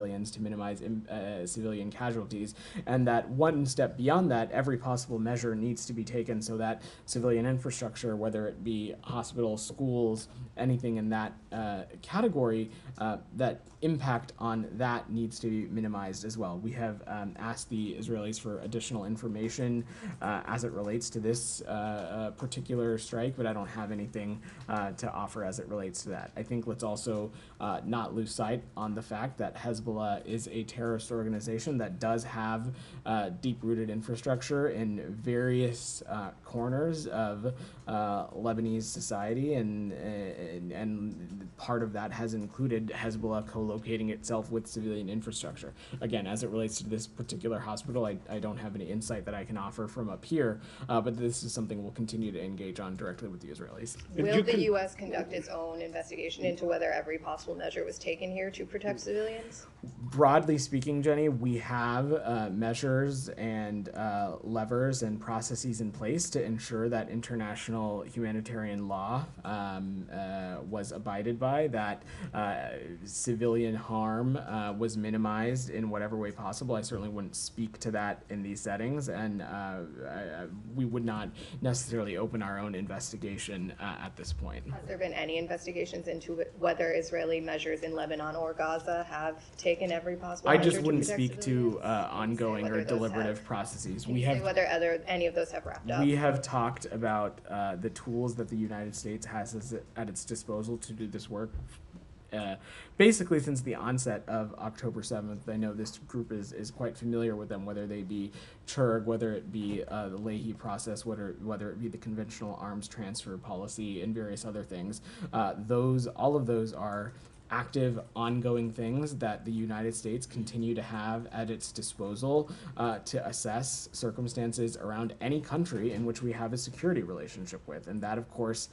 to minimize civilian casualties, and that one step beyond that, every possible measure needs to be taken so that civilian infrastructure, whether it be hospitals, schools, anything in that category, that impact on that needs to be minimized as well. We have asked the Israelis for additional information as it relates to this particular strike, but I don't have anything to offer as it relates to that. I think let's also not lose sight on the fact that Hezbollah is a terrorist organization that does have deep-rooted infrastructure in various corners of Lebanese society, and part of that has included Hezbollah co-locating itself with civilian infrastructure. Again, as it relates to this particular hospital, I don't have any insight that I can offer from up here, but this is something we'll continue to engage on directly with the Israelis. Will the U.S. conduct its own investigation into whether every possible measure was taken here to protect civilians? Broadly speaking, Jenny, we have measures and levers and processes in place to ensure that international humanitarian law was abided by, that civilian harm was minimized in whatever way possible. I certainly wouldn't speak to that in these settings, and we would not necessarily open our own investigation at this point. Has there been any investigations into whether Israeli measures in Lebanon or Gaza have taken every possible measure? I just wouldn't speak to ongoing or deliberative processes. We have whether any of those have wrapped up. We have talked about the tools that the United States has at its disposal to do this work. Basically since the onset of October 7th. I know this group is quite familiar with them, whether they be CHURG, whether it be the Leahy process, whether it be the conventional arms transfer policy and various other things. All of those are active, ongoing things that the United States continue to have at its disposal to assess circumstances around any country in which we have a security relationship with. And that, of course,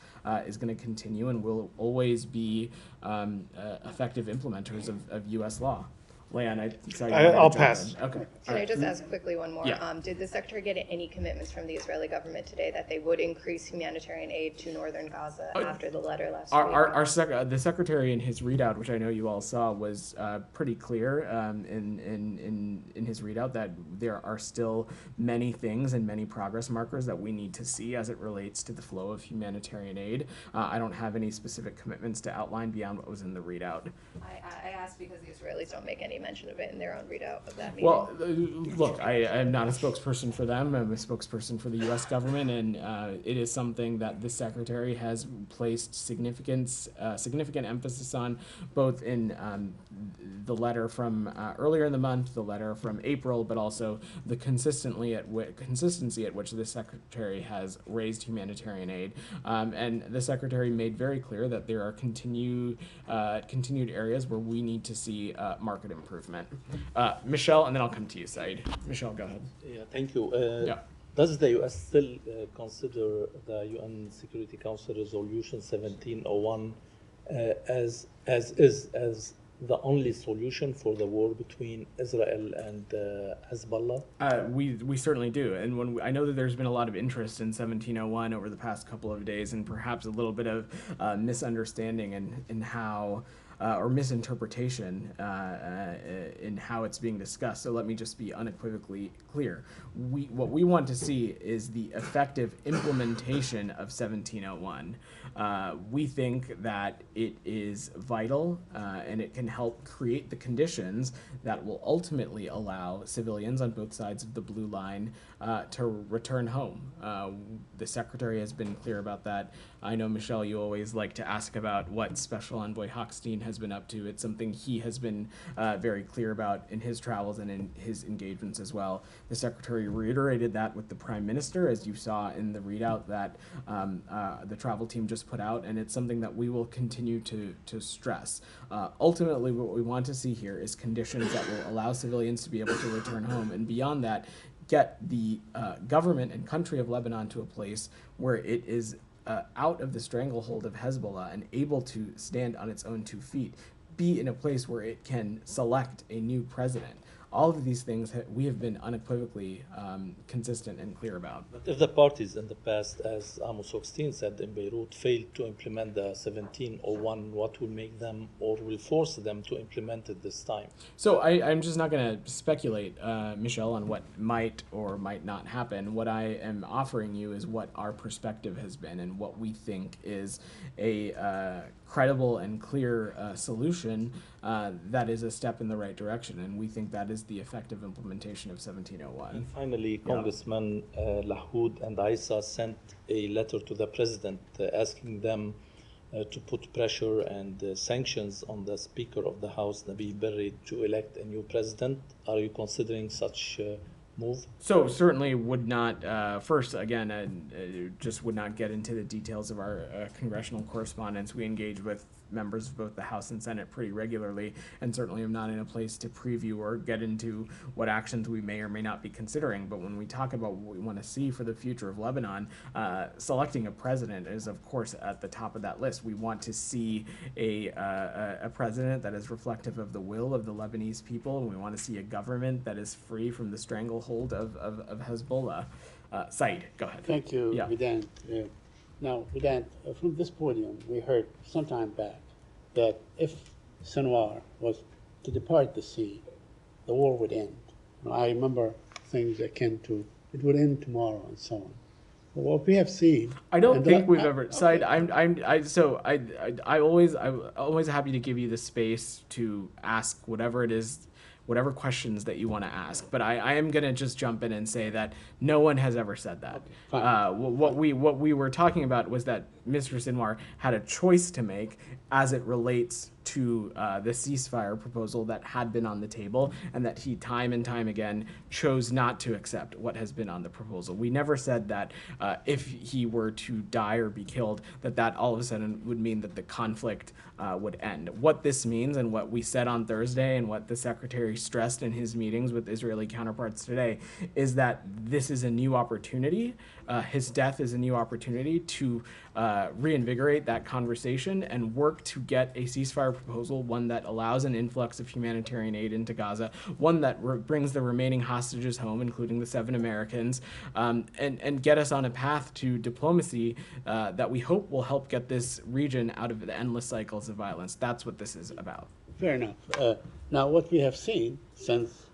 is going to continue and will always be effective implementers of U.S. law. Leon, I'll pass. Okay. Can I just ask quickly one more? Yeah. Did the Secretary get any commitments from the Israeli government today that they would increase humanitarian aid to northern Gaza after the letter last week? The Secretary in his readout, which I know you all saw, was pretty clear in his readout that there are still many things and many progress markers that we need to see as it relates to the flow of humanitarian aid. I don't have any specific commitments to outline beyond what was in the readout. I asked because the Israelis don't make any mention of it in their own readout of that meeting. Well, look, I am not a spokesperson for them. I'm a spokesperson for the U.S. government, and it is something that the Secretary has placed significant emphasis on, both in the letter from earlier in the month, the letter from April, but also the consistency at which the Secretary has raised humanitarian aid. And the Secretary made very clear that there are continued areas where we need to see market improvement. Michelle, and then I'll come to you, Said. Michelle, go ahead. Yeah, thank you. Yeah. Does the U.S. still consider the UN Security Council Resolution 1701 as the only solution for the war between Israel and Hezbollah? We certainly do, and I know that there's been a lot of interest in 1701 over the past couple of days, and perhaps a little bit of misunderstanding in how. Or misinterpretation in how it's being discussed. So let me just be unequivocally clear. What we want to see is the effective implementation of 1701. We think that it is vital and it can help create the conditions that will ultimately allow civilians on both sides of the blue line to return home. The Secretary has been clear about that. I know, Michelle, you always like to ask about what Special Envoy Hochstein has been up to. It's something he has been very clear about in his travels and in his engagements as well. The Secretary reiterated that with the Prime Minister, as you saw in the readout that the travel team just put out, and it's something that we will continue to stress. Ultimately, what we want to see here is conditions that will allow civilians to be able to return home, and beyond that, get the government and country of Lebanon to a place where it is out of the stranglehold of Hezbollah and able to stand on its own 2 feet, be in a place where it can select a new president. all of these things we have been unequivocally consistent and clear about. But if the parties in the past, as Amos Hochstein said in Beirut, failed to implement the 1701, what will make them or will force them to implement it this time? So I'm just not going to speculate, Michelle, on what might or might not happen. What I am offering you is what our perspective has been and what we think is a credible and clear solution that is a step in the right direction, and we think that is the effective implementation of 1701. And finally, Congressman Lahoud and Isa sent a letter to the president asking them to put pressure and sanctions on the Speaker of the House, Nabi Berri, to elect a new president. Are you considering such move? So certainly would not, first, again, just would not get into the details of our congressional correspondence. We engage with members of both the House and Senate pretty regularly, and certainly am not in a place to preview or get into what actions we may or may not be considering. But when we talk about what we want to see for the future of Lebanon, selecting a president is, of course, at the top of that list. We want to see a president that is reflective of the will of the Lebanese people, and we want to see a government that is free from the stranglehold of Hezbollah. Said, go ahead. Thank you, Vedant. Now, Vedant, from this podium, we heard some time back that if Sinwar was to depart the sea, the war would end. Now, I remember things akin to it would end tomorrow and so on. But what we have seen, I don't think we've ever. Said, I'm always happy to give you the space to ask whatever it is, whatever questions that you want to ask. But I am going to just jump in and say that no one has ever said that. What we were talking about was that Mr. Sinwar had a choice to make as it relates to the ceasefire proposal that had been on the table, and that he time and time again chose not to accept what has been on the proposal. We never said that if he were to die or be killed, that all of a sudden would mean that the conflict would end. What this means, and what we said on Thursday, and what the Secretary stressed in his meetings with Israeli counterparts today, is that this is a new opportunity. His death is a new opportunity to reinvigorate that conversation and work to get a ceasefire proposal, one that allows an influx of humanitarian aid into Gaza, one that brings the remaining hostages home, including the 7 Americans, and get us on a path to diplomacy that we hope will help get this region out of the endless cycles of violence. That's what this is about. Fair enough. Now, what we have seen since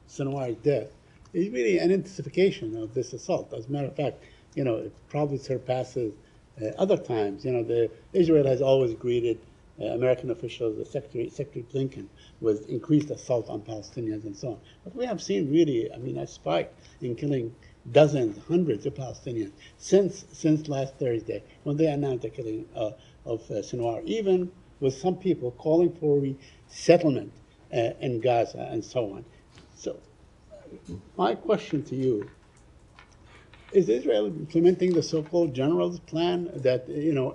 Sinwar's death is really an intensification of this assault. As a matter of fact, it probably surpasses other times. Israel has always greeted American officials, Secretary Blinken, with increased assault on Palestinians and so on. But we have seen really, a spike in killing dozens, hundreds of Palestinians since last Thursday, when they announced the killing of Sinwar, even with some people calling for resettlement in Gaza and so on. So my question to you, is Israel implementing the so-called general's plan that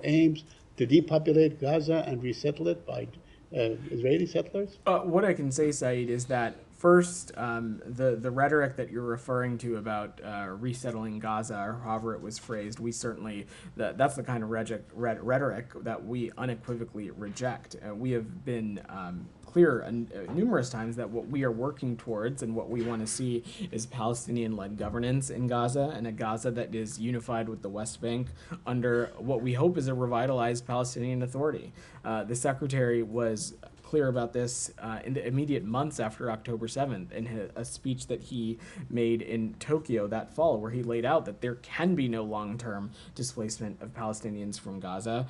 aims to depopulate Gaza and resettle it by Israeli settlers? What I can say, Said, is that first, the rhetoric that you're referring to about resettling Gaza, or however it was phrased, we certainly, that's the kind of rhetoric that we unequivocally reject. We have been clear numerous times that what we are working towards and what we want to see is Palestinian-led governance in Gaza, and a Gaza that is unified with the West Bank under what we hope is a revitalized Palestinian Authority. The Secretary was clear about this in the immediate months after October 7th in a speech that he made in Tokyo that fall, where he laid out that there can be no long-term displacement of Palestinians from Gaza.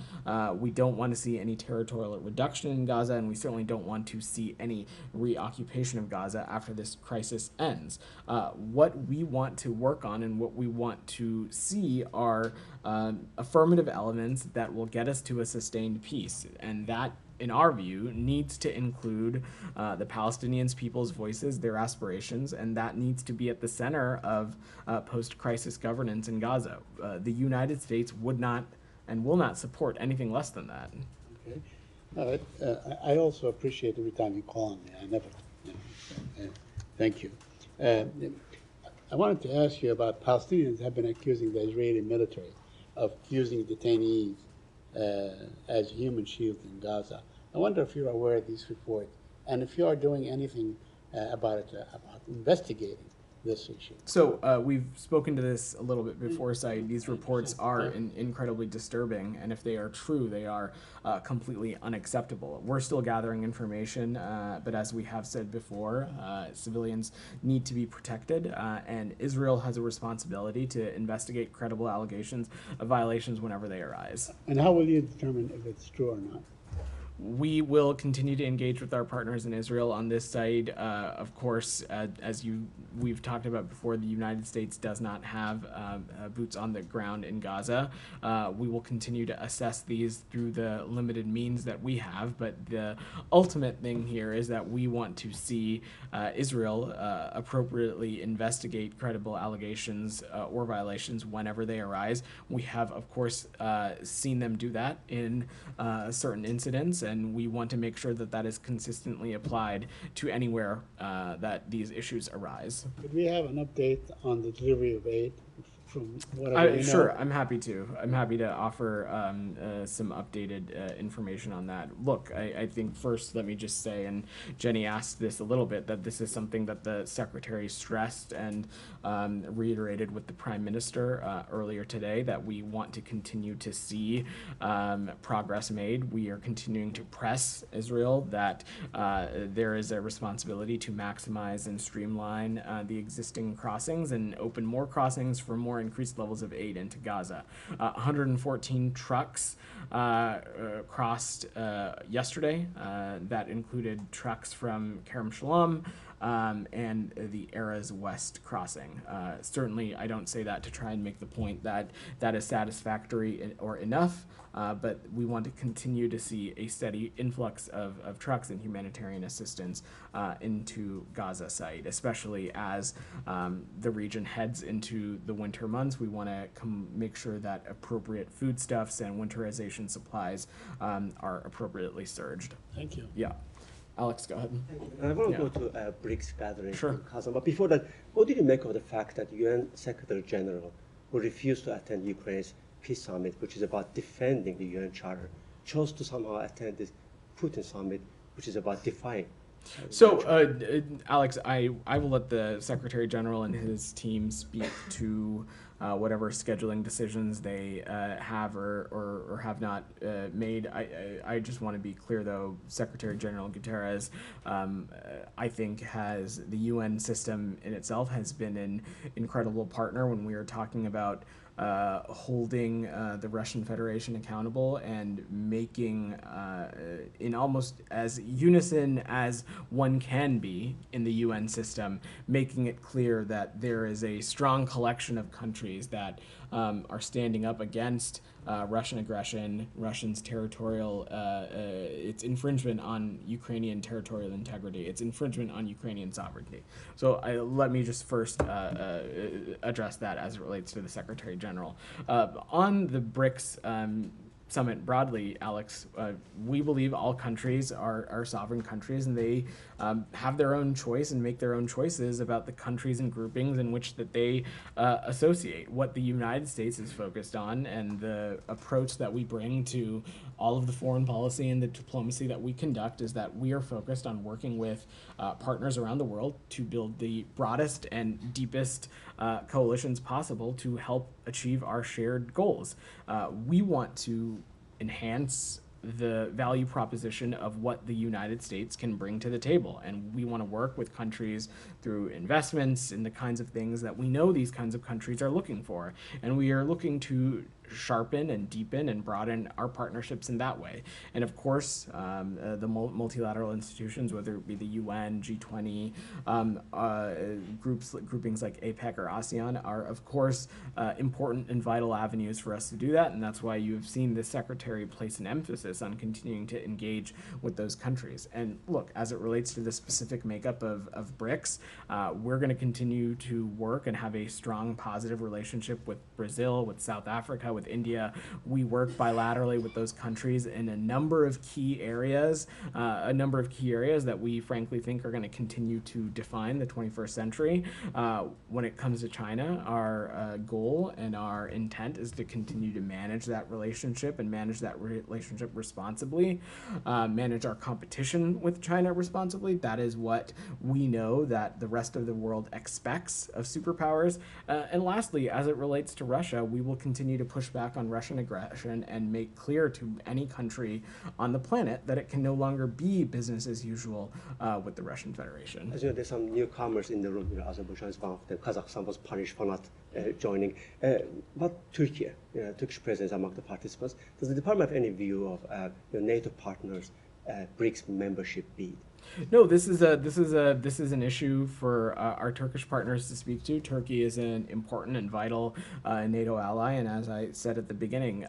We don't want to see any territorial reduction in Gaza, and we certainly don't want to see any reoccupation of Gaza after this crisis ends. What we want to work on and what we want to see are affirmative elements that will get us to a sustained peace, and that, in our view, needs to include the Palestinians' people's voices, their aspirations, and that needs to be at the center of post-crisis governance in Gaza. The United States would not and will not support anything less than that. Okay. I also appreciate every time you call on me. I never, thank you. I wanted to ask you about Palestinians have been accusing the Israeli military of using detainees as human shields in Gaza. I wonder if you're aware of these reports, and if you are doing anything about investigating this issue. So we've spoken to this a little bit before, Saeed. These reports are incredibly disturbing, and if they are true, they are completely unacceptable. We're still gathering information, but as we have said before, civilians need to be protected, and Israel has a responsibility to investigate credible allegations of violations whenever they arise. And how will you determine if it's true or not? We will continue to engage with our partners in Israel on this side. Of course, as we've talked about before, the United States does not have boots on the ground in Gaza. We will continue to assess these through the limited means that we have, but the ultimate thing here is that we want to see Israel appropriately investigate credible allegations or violations whenever they arise. We have, of course, seen them do that in certain incidents, and we want to make sure that that is consistently applied to anywhere that these issues arise. Could we have an update on the delivery of aid from whatever you know? Sure, I'm happy to. I'm happy to offer some updated information on that. Look, I think first let me just say, and Jenny asked this a little bit, that this is something that the Secretary stressed and reiterated with the Prime Minister earlier today, that we want to continue to see progress made. We are continuing to press Israel that there is a responsibility to maximize and streamline the existing crossings and open more crossings for more increased levels of aid into Gaza. 114 trucks crossed yesterday. That included trucks from Kerem Shalom and the Erez West crossing. Certainly, I don't say that to try and make the point that that is satisfactory or enough, but we want to continue to see a steady influx of trucks and humanitarian assistance into Gaza site, especially as the region heads into the winter months. We want to make sure that appropriate foodstuffs and winterization supplies are appropriately surged. Thank you. Yeah. Alex, go ahead. I want to go to BRICS gathering Sure. in Gaza. But before that, what did you make of the fact that UN Secretary General, who refused to attend Ukraine's peace summit, which is about defending the UN Charter, chose to somehow attend this Putin summit, which is about defying? So, Alex, I will let the Secretary General and his team speak to whatever scheduling decisions they have or have not made. I just want to be clear, though, Secretary General Guterres, I think, has the UN system in itself has been an incredible partner when we are talking about holding the Russian Federation accountable and making, in almost as unison as one can be in the UN system, making it clear that there is a strong collection of countries that are standing up against Russian aggression, Russia's territorial, its infringement on Ukrainian territorial integrity, its infringement on Ukrainian sovereignty. So let me just first address that as it relates to the Secretary General. On the BRICS summit broadly, Alex, we believe all countries are sovereign countries, and they have their own choice and make their own choices about the countries and groupings in which that they associate. What the United States is focused on and the approach that we bring to all of the foreign policy and the diplomacy that we conduct is that we are focused on working with partners around the world to build the broadest and deepest coalitions possible to help achieve our shared goals. We want to enhance the value proposition of what the United States can bring to the table. And we want to work with countries through investments in the kinds of things that we know these kinds of countries are looking for. And we are looking to sharpen and deepen and broaden our partnerships in that way. And of course, the multilateral institutions, whether it be the UN, G20, groupings like APEC or ASEAN, are of course important and vital avenues for us to do that. And that's why you've seen the Secretary place an emphasis on continuing to engage with those countries. And look, as it relates to the specific makeup of BRICS, we're going to continue to work and have a strong, positive relationship with Brazil, with South Africa, with with India. We work bilaterally with those countries in a number of key areas that we frankly think are going to continue to define the 21st century. When it comes to China, our goal and our intent is to continue to manage that relationship and manage that relationship responsibly, manage our competition with China responsibly. That is what we know that the rest of the world expects of superpowers. And lastly, as it relates to Russia, we will continue to push back on Russian aggression and make clear to any country on the planet that it can no longer be business as usual with the Russian Federation. As you know, there's some newcomers in the room. You know, Azerbaijan is one of them. Kazakhstan was punished for not joining. But Turkey, Turkish president is among the participants. Does the department have any view of NATO partners' BRICS membership bid? No, this is an issue for our Turkish partners to speak to. Turkey is an important and vital NATO ally, and as I said at the beginning,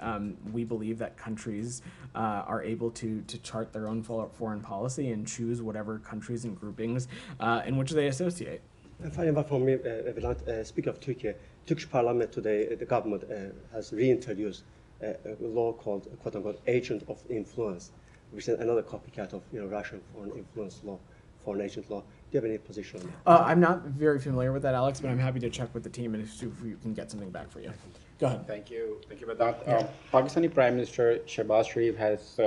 we believe that countries are able to chart their own foreign policy and choose whatever countries and groupings in which they associate. And finally, one from me, Vedant, speaking of Turkey, Turkish parliament today, the government has reintroduced a law called, quote-unquote, agent of influence, which is another copycat of Russian foreign influence law, foreign agent law. Do you have any position on that? I'm not very familiar with that, Alex, but I'm happy to check with the team and see if we can get something back for you. Go ahead. Thank you, Vedant. Pakistani Prime Minister Shehbaz Sharif has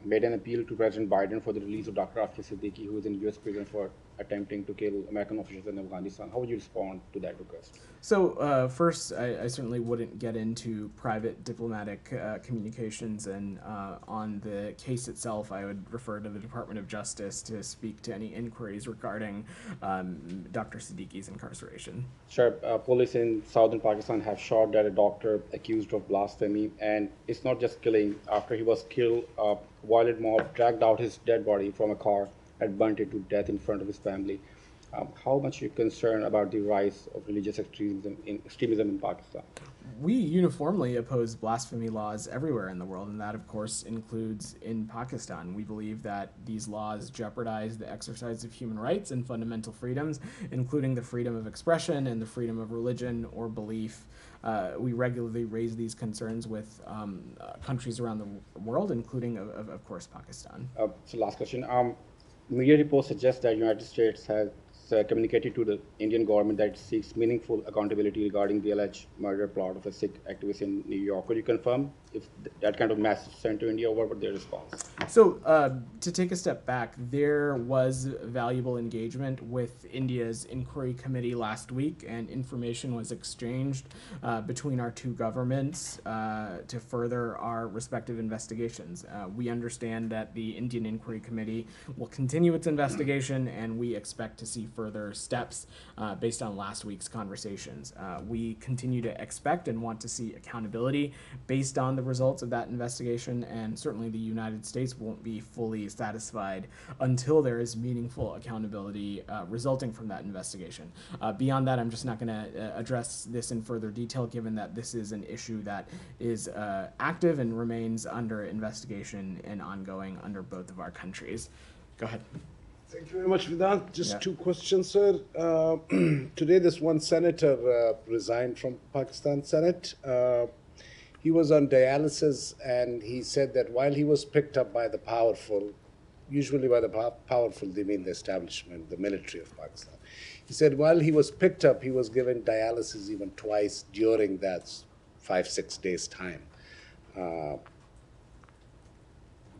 made an appeal to President Biden for the release of Dr. Afia Siddiqui, who is in U.S. prison for attempting to kill American officials in Afghanistan. How would you respond to that request? So first, I certainly wouldn't get into private diplomatic communications, and on the case itself, I would refer to the Department of Justice to speak to any inquiries regarding Dr. Siddiqui's incarceration. Sure. Police in southern Pakistan have shot at a doctor accused of blasphemy, and it's not just killing. After he was killed, a violent mob dragged out his dead body from a car and burnt it to death in front of his family. How much are you concerned about the rise of religious extremism in Pakistan? We uniformly oppose blasphemy laws everywhere in the world, and that, of course, includes in Pakistan. We believe that these laws jeopardize the exercise of human rights and fundamental freedoms, including the freedom of expression and the freedom of religion or belief. We regularly raise these concerns with countries around the world, including, of course, Pakistan. So last question. Media reports suggest that the United States has communicated to the Indian government that it seeks meaningful accountability regarding the alleged murder plot of a Sikh activist in New York. Could you confirm if that kind of message sent to India, or what was their response? So to take a step back, there was valuable engagement with India's inquiry committee last week, and information was exchanged between our two governments to further our respective investigations. We understand that the Indian inquiry committee will continue its investigation, and we expect to see further steps based on last week's conversations. We continue to expect and want to see accountability based on the results of that investigation, and certainly the United States won't be fully satisfied until there is meaningful accountability resulting from that investigation. Beyond that, I'm just not going to address this in further detail, given that this is an issue that is active and remains under investigation and ongoing under both of our countries. Go ahead. Thank you very much, Vedant. Just two questions, sir. Today, this one senator resigned from Pakistan Senate. He was on dialysis, and he said that while he was picked up by the powerful, usually by the powerful, they mean the establishment, the military of Pakistan. He said while he was picked up, he was given dialysis even twice during that 5-6 days' time.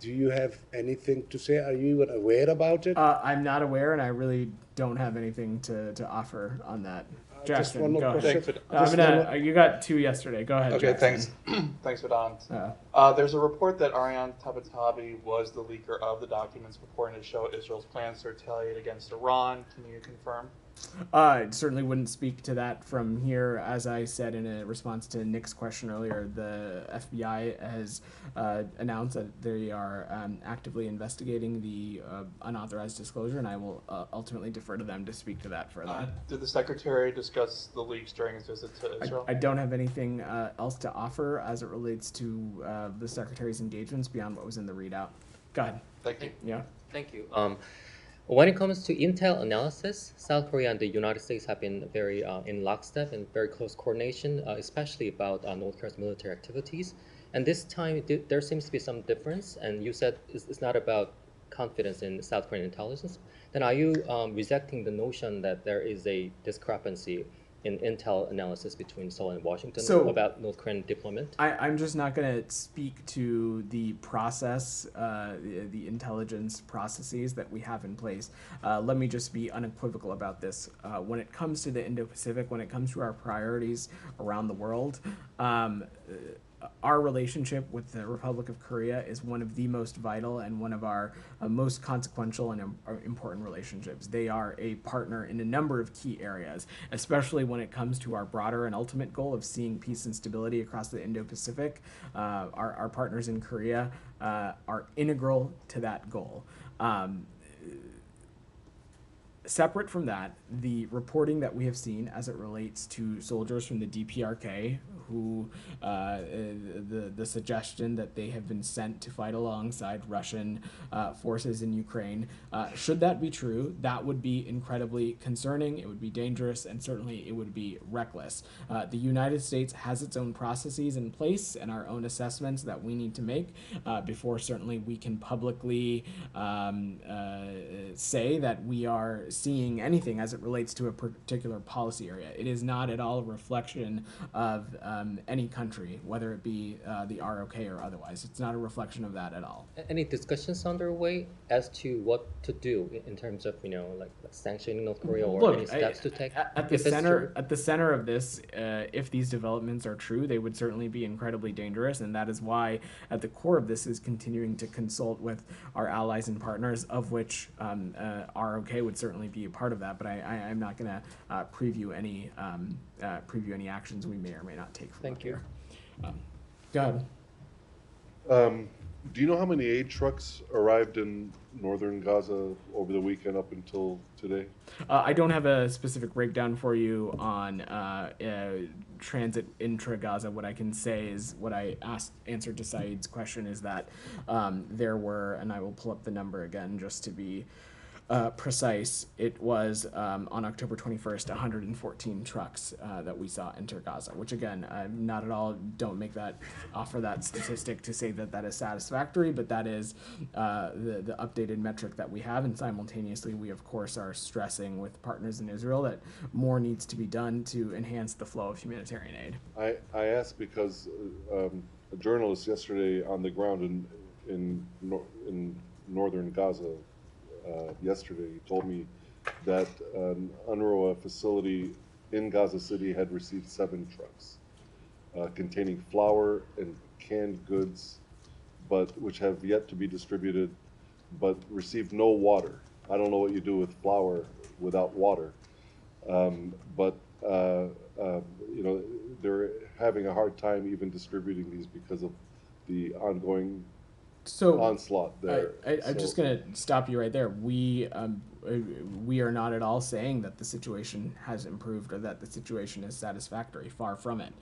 Do you have anything to say? Are you even aware about it? I'm not aware, and I really don't have anything to offer on that. Jackson, one more go question. ahead. You got two yesterday. Go ahead. Okay, Jackson. thanks, Vedant. There's a report that Aryan Tabatabai was the leaker of the documents purporting to show Israel's plans to retaliate against Iran. Can you confirm? I certainly wouldn't speak to that from here. As I said in a response to Nick's question earlier, the FBI has announced that they are actively investigating the unauthorized disclosure, and I will ultimately defer to them to speak to that further. Did the Secretary discuss the leaks during his visit to Israel? I don't have anything else to offer as it relates to the Secretary's engagements beyond what was in the readout. Go ahead. Thank you. Yeah. Thank you. When it comes to intel analysis, South Korea and the United States have been very in lockstep and very close coordination, especially about North Korea's military activities. And this time, there seems to be some difference. And you said it's not about confidence in South Korean intelligence. Then are you rejecting the notion that there is a discrepancy in intel analysis between Seoul and Washington about North Korean deployment? I'm just not going to speak to the process, the intelligence processes that we have in place. Let me just be unequivocal about this. When it comes to the Indo-Pacific, when it comes to our priorities around the world, our relationship with the Republic of Korea is one of the most vital and one of our most consequential and important relationships. They are a partner in a number of key areas, especially when it comes to our broader and ultimate goal of seeing peace and stability across the Indo-Pacific. Our partners in Korea are integral to that goal. Separate from that, the reporting that we have seen as it relates to soldiers from the DPRK who the suggestion that they have been sent to fight alongside Russian forces in Ukraine, should that be true, that would be incredibly concerning, it would be dangerous, and certainly it would be reckless. The United States has its own processes in place and our own assessments that we need to make before certainly we can publicly say that we are seeing anything as it relates to a particular policy area. It is not at all a reflection of any country, whether it be the ROK or otherwise. It's not a reflection of that at all. Any discussions underway as to what to do in terms of, like sanctioning North Korea or any steps to take? At the center of this, if these developments are true, they would certainly be incredibly dangerous, and that is why at the core of this is continuing to consult with our allies and partners, of which ROK would certainly be a part of that. But I'm not going to preview any actions we may or may not take. Thank you. Go ahead. Do you know how many aid trucks arrived in northern Gaza over the weekend up until today? I don't have a specific breakdown for you on transit intra-Gaza. What I can say is what I answered to Saeed's question is that there were, and I will pull up the number again just to be precise, it was on October 21st, 114 trucks that we saw enter Gaza, which again, not at all, don't offer that statistic to say that that is satisfactory, but that is the updated metric that we have, and simultaneously we of course are stressing with partners in Israel that more needs to be done to enhance the flow of humanitarian aid. I asked because a journalist yesterday on the ground in northern Gaza yesterday told me that an UNRWA facility in Gaza City had received 7 trucks containing flour and canned goods, but which have yet to be distributed, but received no water. I don't know what you do with flour without water, but they're having a hard time even distributing these because of the ongoing onslaught there. I'm just going to stop you right there. We are not at all saying that the situation has improved or that the situation is satisfactory. Far from it.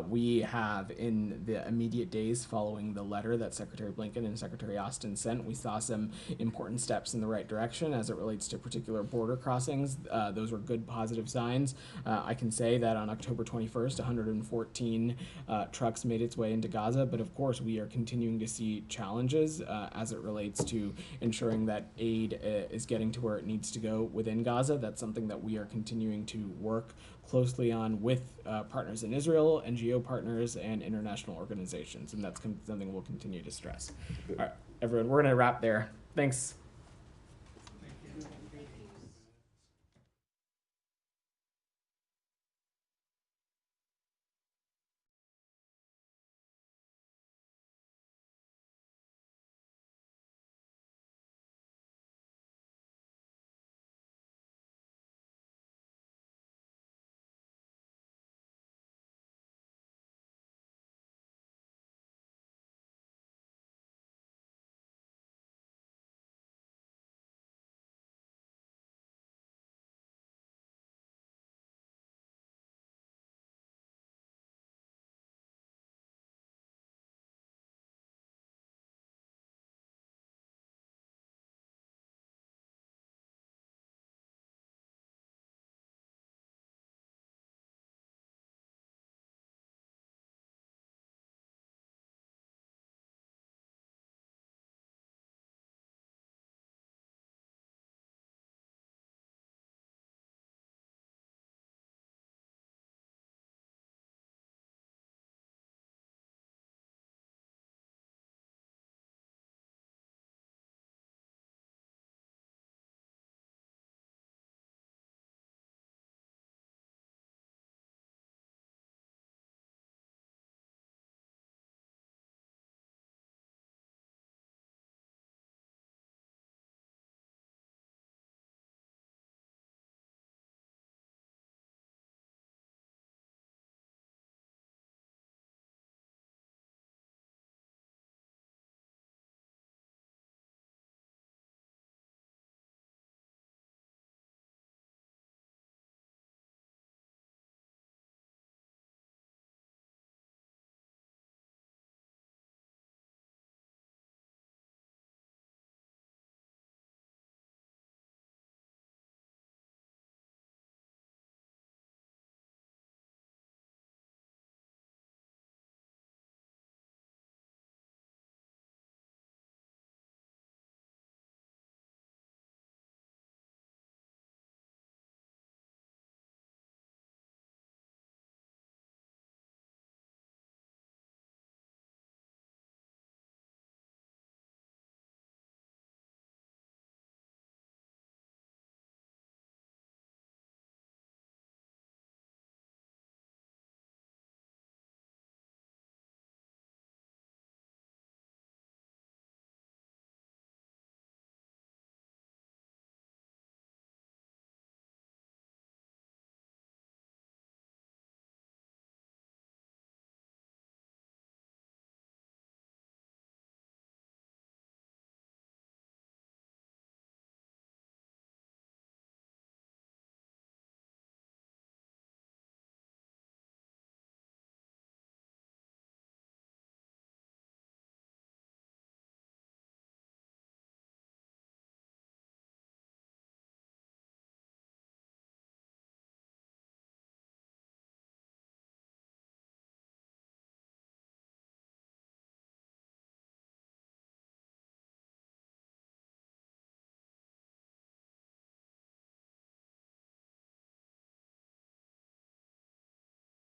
We have, in the immediate days following the letter that Secretary Blinken and Secretary Austin sent, we saw some important steps in the right direction as it relates to particular border crossings. Those were good positive signs. I can say that on October 21st, 114 trucks made its way into Gaza, but of course we are continuing to see challenges as it relates to ensuring that aid is getting to where it needs to go within Gaza. That's something that we are continuing to work closely on with partners in Israel, NGO partners, and international organizations, and that's something we'll continue to stress. All right, everyone, we're going to wrap there. Thanks.